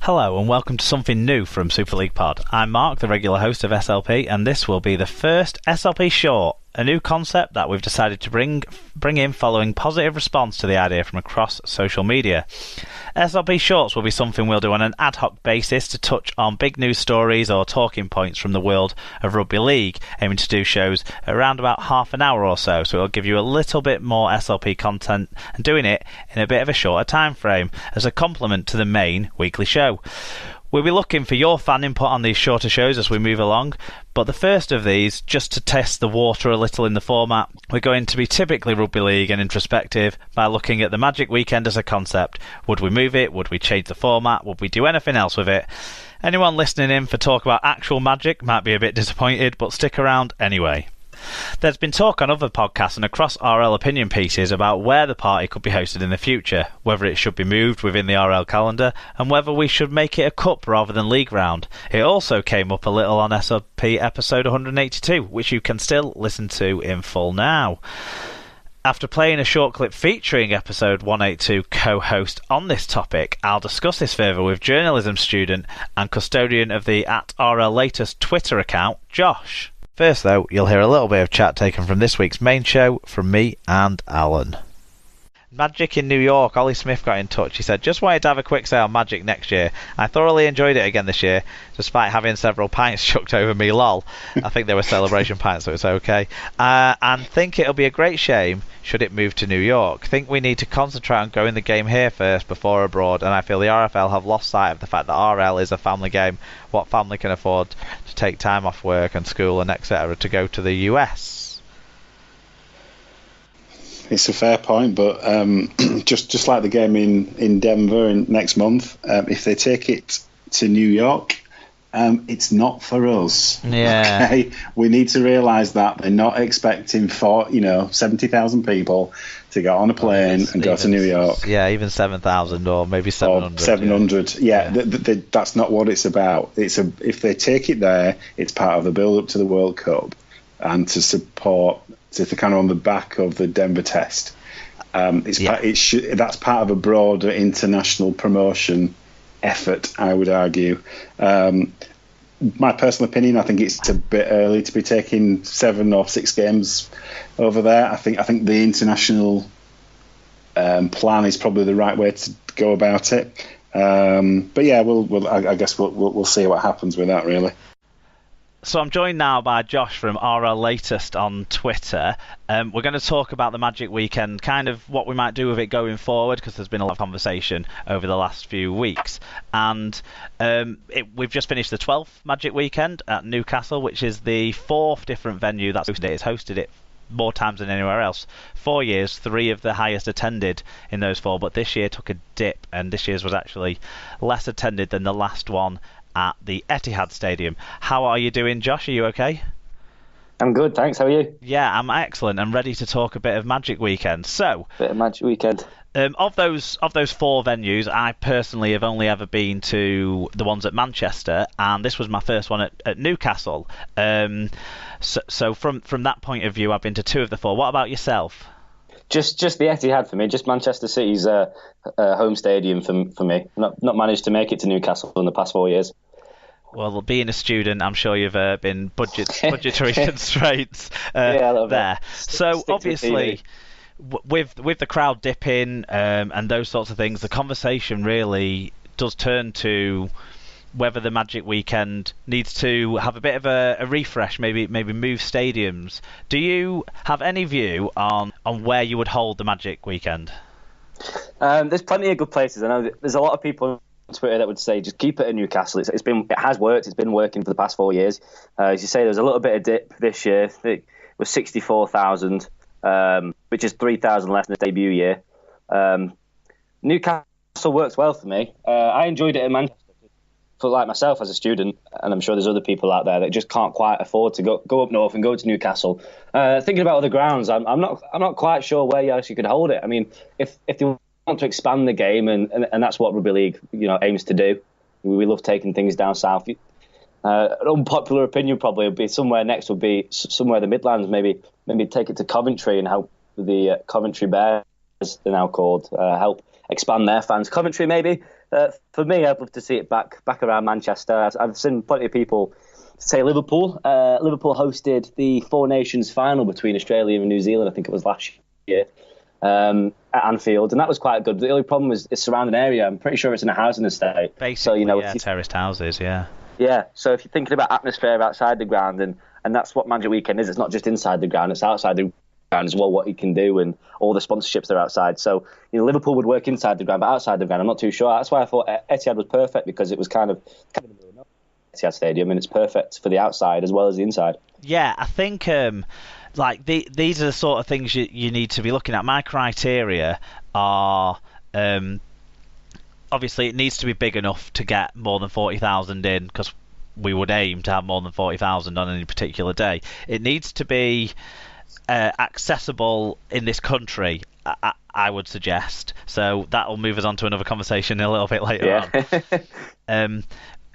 Hello and welcome to something new from Super League Pod. I'm Mark, the regular host of SLP, and this will be the first SLP short, a new concept that we've decided to bring in following positive response to the idea from across social media. SLP shorts will be something we'll do on an ad hoc basis to touch on big news stories or talking points from the world of Rugby League, aiming to do shows around about half an hour or so it'll give you a little bit more SLP content and doing it in a bit of a shorter time frame as a complement to the main weekly show. We'll be looking for your fan input on these shorter shows as we move along, but the first of these, just to test the water a little in the format, we're going to be typically Rugby League and introspective by looking at the Magic Weekend as a concept. Would we move it? Would we change the format? Would we do anything else with it? Anyone listening in for talk about actual Magic might be a bit disappointed, but stick around anyway. There's been talk on other podcasts and across RL opinion pieces about where the party could be hosted in the future, whether it should be moved within the RL calendar, and whether we should make it a cup rather than league round. It also came up a little on SLP episode 182, which you can still listen to in full now. After playing a short clip featuring episode 182 co-host on this topic, I'll discuss this further with journalism student and custodian of the @RLLatest Twitter account, Josh. First, though, you'll hear a little bit of chat taken from this week's main show from me and Alan. Magic in New York. Ollie Smith got in touch. He said, just wanted to have a quick say on Magic next year. I thoroughly enjoyed it again this year, despite having several pints chucked over me, lol. I think they were celebration pints, so it's okay. And think it'll be a great shame should it move to New York. Think we need to concentrate on growing the game here first before abroad, and I feel the RFL have lost sight of the fact that RL is a family game. What family can afford to take time off work and school and etc. to go to the US? It's a fair point, but just like the game in Denver next month, if they take it to New York, it's not for us. Yeah. Okay? We need to realise that they're not expecting 70,000 people to get on a plane and go to New York. Yeah, even 7,000 or maybe 700. 700. Yeah. That's not what it's about. If they take it there, it's part of the build-up to the World Cup and to support. So if they're kind of on the back of the Denver test, that's part of a broader international promotion effort, I would argue. My personal opinion, I think it's a bit early to be taking 7 or 6 games over there. I think the international plan is probably the right way to go about it. But yeah, I guess we'll see what happens with that, really. So I'm joined now by Josh from RLLatest on Twitter. We're going to talk about the Magic Weekend, kind of what we might do with it going forward, because there's been a lot of conversation over the last few weeks. And we've just finished the 12th Magic Weekend at Newcastle, which is the 4th different venue that's hosted it. It's hosted it more times than anywhere else. 4 years, 3 of the highest attended in those 4, but this year took a dip, and this year's was actually less attended than the last one at the Etihad Stadium. How are you doing, Josh? Are you okay? I'm good, thanks. How are you? Yeah, I'm excellent. I'm ready to talk a bit of Magic Weekend. So, bit of Magic Weekend. Of those 4 venues, I personally have only ever been to the ones at Manchester, and this was my first one at Newcastle. So from that point of view, I've been to 2 of the 4. What about yourself? Just the Etihad for me. Just Manchester City's home stadium for me. Not managed to make it to Newcastle in the past 4 years. Well, being a student, I'm sure you've been budgetary constraints there. Bit. So obviously, with the crowd dipping and those sorts of things, the conversation really does turn to whether the Magic Weekend needs to have a bit of a refresh, maybe move stadiums. Do you have any view on where you would hold the Magic Weekend? There's plenty of good places. I know there's a lot of people on Twitter that would say just keep it at Newcastle. It has worked. It's been working for the past 4 years. As you say, there was a little bit of dip this year. It was 64,000, which is 3,000 less than the debut year. Newcastle works well for me. I enjoyed it in Manchester. For like myself as a student, and I'm sure there's other people out there that just can't quite afford to go up north and go to Newcastle. Thinking about other grounds, I'm not quite sure where you actually could hold it. I mean, if you want to expand the game, and that's what Rugby League aims to do. We love taking things down south. An unpopular opinion probably would be somewhere next would be somewhere in the Midlands. Maybe take it to Coventry and help the Coventry Bears, they're now called, help expand their fans. Coventry maybe. For me, I'd love to see it back around Manchester. I've seen plenty of people say Liverpool. Liverpool hosted the Four Nations final between Australia and New Zealand, I think it was last year, at Anfield, and that was quite good. The only problem was its surrounding area. I'm pretty sure it's in a housing estate. Basically, so, terraced houses, yeah. Yeah, so if you're thinking about atmosphere outside the ground, and that's what Magic Weekend is, it's not just inside the ground, it's outside the ground as well, what you can do, and all the sponsorships are outside. So, Liverpool would work inside the ground, but outside the ground, I'm not too sure. That's why I thought Etihad was perfect, because it was kind of Etihad Stadium, and it's perfect for the outside as well as the inside. Yeah, I think these are the sort of things you need to be looking at. My criteria are obviously it needs to be big enough to get more than 40,000 in, because we would aim to have more than 40,000 on any particular day. It needs to be accessible in this country, I would suggest. So that will move us on to another conversation a little bit later on.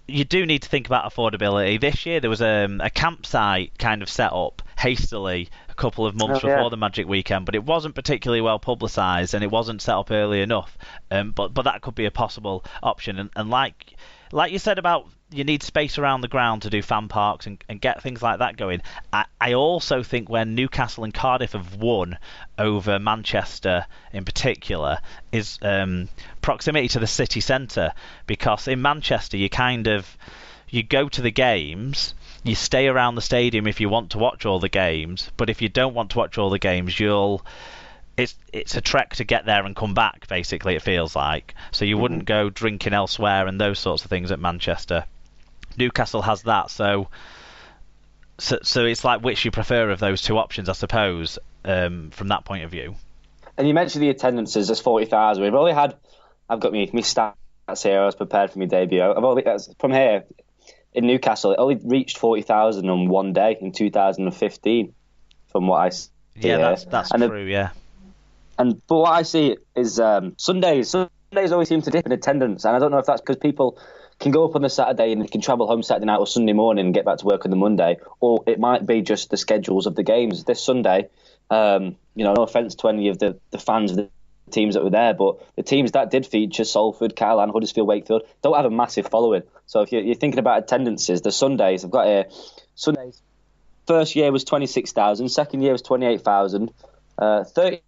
You do need to think about affordability. This year there was a campsite kind of set up hastily a couple of months before the Magic Weekend, but it wasn't particularly well publicised, and it wasn't set up early enough. But that could be a possible option. And like you said about you need space around the ground to do fan parks and get things like that going. I also think when Newcastle and Cardiff have won over Manchester in particular is proximity to the city centre, because in Manchester you go to the games, you stay around the stadium if you want to watch all the games, but if you don't want to watch all the games, it's a trek to get there and come back, basically, it feels like. So you wouldn't go drinking elsewhere and those sorts of things at Manchester. Newcastle has that, so it's like which you prefer of those two options, I suppose, from that point of view. And you mentioned the attendances as 40,000. I've got my stats here. I was prepared for my debut. From here in Newcastle, it only reached 40,000 on one day in 2015, from what I see. Yeah, that's true. Yeah. But what I see is Sundays always seem to dip in attendance, and I don't know if that's because people can go up on the Saturday and can travel home Saturday night or Sunday morning and get back to work on the Monday, or it might be just the schedules of the games. This Sunday, no offence to any of the fans of the teams that were there, but the teams that did feature, Salford, Carlisle, Huddersfield, Wakefield, don't have a massive following. So if you're thinking about attendances, the Sundays, I've got here, Sundays, first year was 26,000, second year was 28,000, 30,000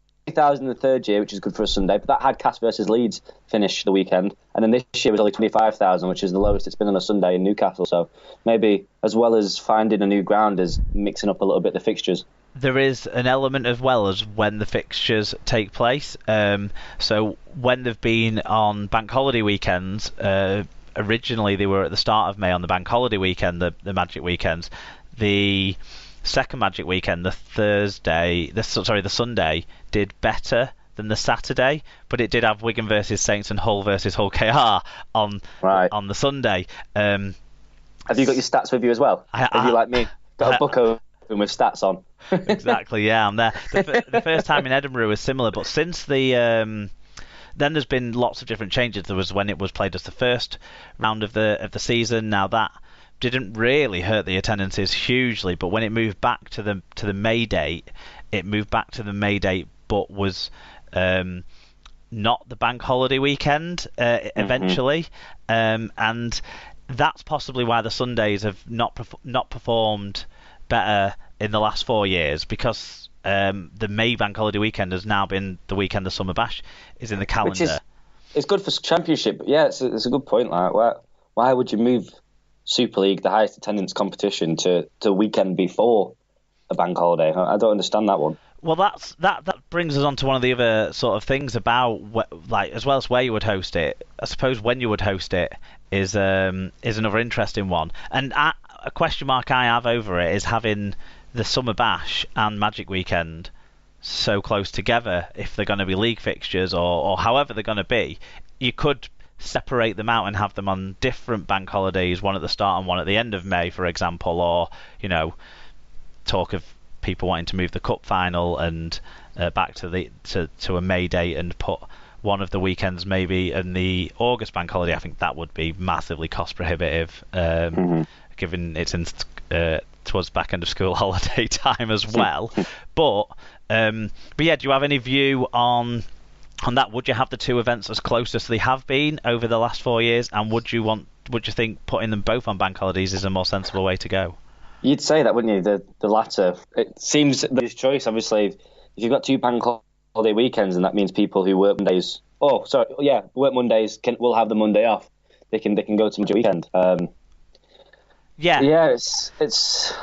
in the third year, which is good for a Sunday, but that had Cas versus Leeds finish the weekend, and then this year was only 25,000, which is the lowest it's been on a Sunday in Newcastle. So maybe as well as finding a new ground is mixing up a little bit the fixtures. There is an element as well as when the fixtures take place. So when they've been on bank holiday weekends, originally they were at the start of May on the bank holiday weekend, the Magic weekends. The second Magic weekend, the Sunday, did better than the Saturday, but it did have Wigan versus Saints and Hull versus Hull KR on the Sunday. Have you got your stats with you as well? Have you, like me, got a book open with stats on? Exactly, yeah, I'm there. The first time in Edinburgh was similar, but since then there's been lots of different changes. There was when it was played as the first round of the season. Now that didn't really hurt the attendances hugely, but when it moved back to the May date, but was not the bank holiday weekend eventually, and that's possibly why the Sundays have not performed better in the last 4 years, because the May bank holiday weekend has now been the weekend the Summer Bash is in the calendar. It's good for Championship, but yeah, it's a good point. Like, why would you move Super League, the highest attendance competition, to weekend before a bank holiday? I don't understand that one. Well, that brings us on to one of the other sort of things about as well as where you would host it. I suppose when you would host it is another interesting one. And a question mark I have over it is having the Summer Bash and Magic Weekend so close together. If they're going to be league fixtures or however they're going to be, you could separate them out and have them on different bank holidays, one at the start and one at the end of May, for example, or talk of people wanting to move the cup final and back to a May date and put one of the weekends maybe in the August bank holiday. I think that would be massively cost prohibitive, given it's towards back end of school holiday time as well. But yeah, do you have any view on on that, would you have the two events as close as they have been over the last 4 years, and would you think putting them both on bank holidays is a more sensible way to go? You'd say that, wouldn't you? The latter. It seems the choice. Obviously, if you've got two bank holiday weekends, and that means people who work Mondays. Work Mondays will have the Monday off. They can go to the weekend. Yeah, it's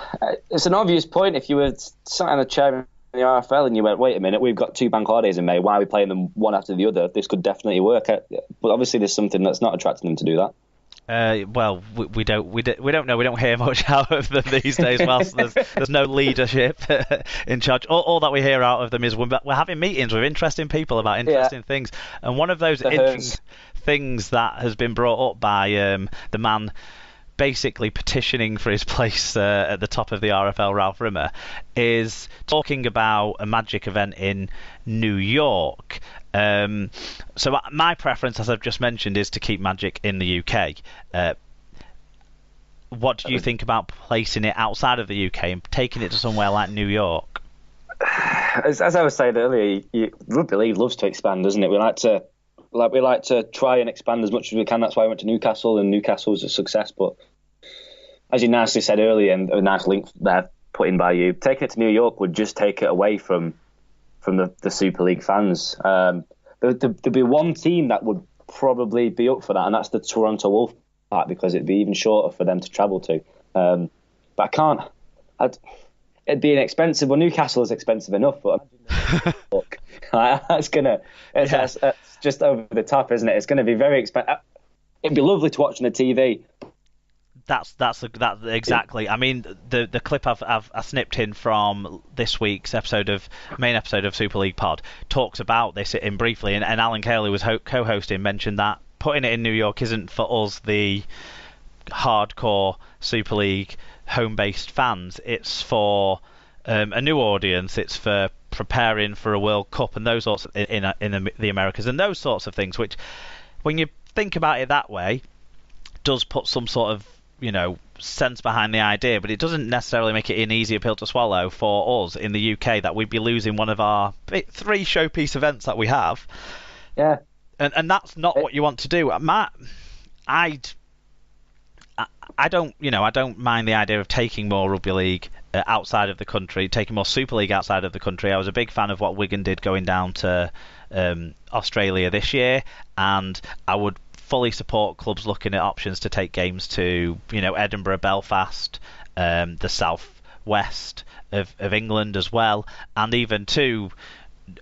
an obvious point. If you were sat in a chair in the RFL and you went, wait a minute, we've got two bank holidays in May. Why are we playing them one after the other? This could definitely work. But obviously, there's something that's not attracting them to do that. Well, we don't know. We don't hear much out of them these days. Whilst there's no leadership in charge. All that we hear out of them is we're having meetings with interesting people about interesting things. And one of those interesting things that has been brought up by the man basically petitioning for his place at the top of the RFL, Ralph Rimmer, is talking about a Magic event in New York. So my preference, as I've just mentioned, is to keep Magic in the UK. What do you think about placing it outside of the UK and taking it to somewhere like New York? As I was saying earlier, Rugby League loves to expand, doesn't it? We like to try and expand as much as we can. That's why I went to Newcastle, and Newcastle was a success. But as you nicely said earlier, and a nice link there put in by you, taking it to New York would just take it away from the Super League fans. There'd be one team that would probably be up for that, and that's the Toronto Wolfpack, because it'd be even shorter for them to travel to. But I can't. It'd be an expensive. Well, Newcastle is expensive enough, but look, that's just over the top, isn't it? It's going to be very expensive. It'd be lovely to watch on the TV. That's exactly. I mean, the clip I've snipped in from this week's main episode of Super League Pod talks about this in briefly, and Alan Cale, who was co-hosting, mentioned that putting it in New York isn't for us, the hardcore Super League home-based fans. It's for a new audience. It's for preparing for a World Cup and those sorts of, in the Americas and those sorts of things. Which, when you think about it that way, does put some sort of sense behind the idea, but it doesn't necessarily make it an easy pill to swallow for us in the UK that we'd be losing one of our 3 showpiece events that we have. Yeah, and that's not what you want to do. I don't mind the idea of taking more Rugby League outside of the country, taking more Super League outside of the country. I was a big fan of what Wigan did going down to Australia this year, and I would fully support clubs looking at options to take games to Edinburgh, Belfast, the southwest of England as well, and even to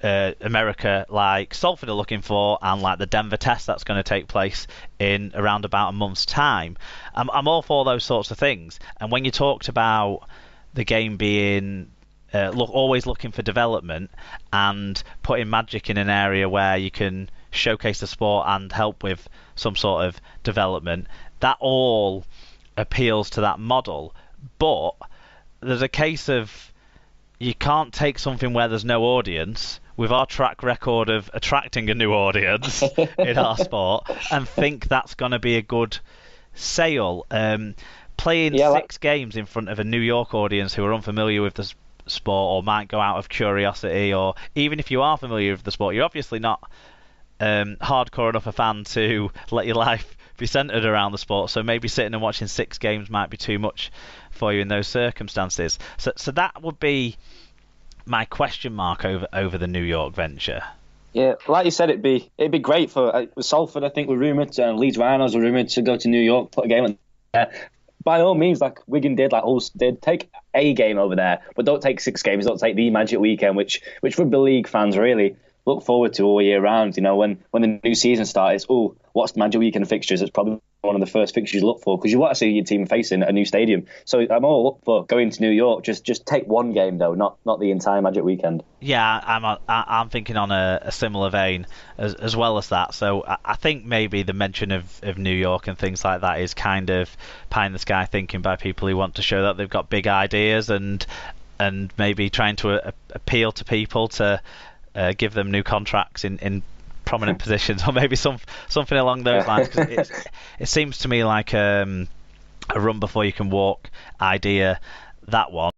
America, like Salford are looking for, and like the Denver Test that's going to take place in around about a month's time. I'm all for those sorts of things. And when you talked about the game being always looking for development and putting Magic in an area where you can showcase the sport and help with some sort of development, that all appeals to that model. But there's a case of you can't take something where there's no audience, with our track record of attracting a new audience in our sport, and think that's going to be a good sale. Playing 6 games in front of a New York audience who are unfamiliar with the sport or might go out of curiosity, or even if you are familiar with the sport, you're obviously not hardcore enough a fan to let your life be centred around the sport, so maybe sitting and watching 6 games might be too much for you in those circumstances. So that would be my question mark over the New York venture. Yeah, like you said, it'd be great for Salford. I think we're rumoured, Leeds Rhinos are rumoured to go to New York, put a game on there. By all means, like Wigan did, they'd take a game over there, but don't take 6 games. Don't take the Magic Weekend, which Rugby League fans really look forward to all year round. When the new season starts, what's the Magic Weekend fixtures? It's probably one of the first fixtures you look for, because you want to see your team facing a new stadium. So I'm all up for going to New York. Just take one game though, not the entire Magic Weekend. Yeah, I'm thinking on a similar vein as well as that. So I think maybe the mention of New York and things like that is kind of pie in the sky thinking by people who want to show that they've got big ideas and maybe trying to appeal to people to give them new contracts in prominent positions, or maybe something along those lines. 'Cause it seems to me like a run before you can walk idea, that one.